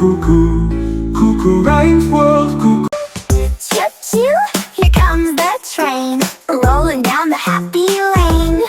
KooKoo Rhymes World, KooKoo. Choo choo, here comes the train, rolling down the happy lane.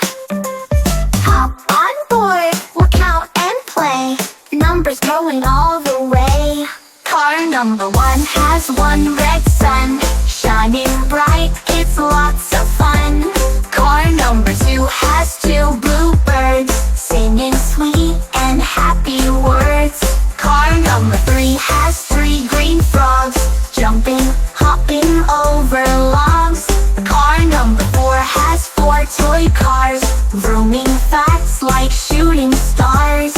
Hop on board, we'll count and play, numbers going all the way. Car number 1 has one red sun, shining bright, it's lots of fun. Car number 2 has 2 blue birds, singing sweet and happy words. Car number 3 has 3 green frogs, jumping, hopping over logs. Car number 4 has 4 toy cars, vrooming fast like shooting stars.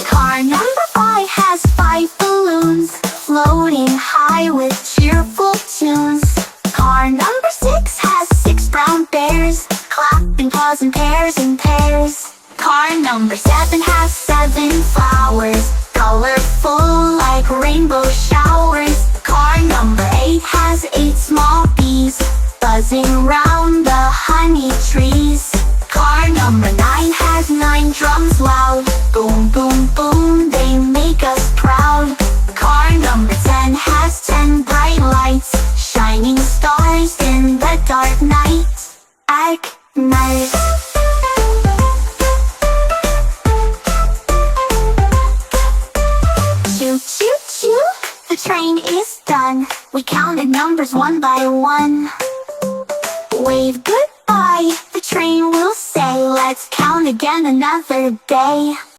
Car number 5 has 5 balloons, floating high with cheerful tunes. Car number 6 has 6 brown bears, clapping paws in pairs and pairs. Car number 7 has 7 flowers, colorful like rainbow showers. Car number 8 has 8 small bees, buzzing round the honey trees. Car number 9 has 9 drums loud, boom boom boom, they make us proud. Car number 10 has 10 bright lights, shining stars in the dark night. Night. Choo choo choo, the train is done, we counted numbers one by one. Wave goodbye, the train will say, let's count again another day.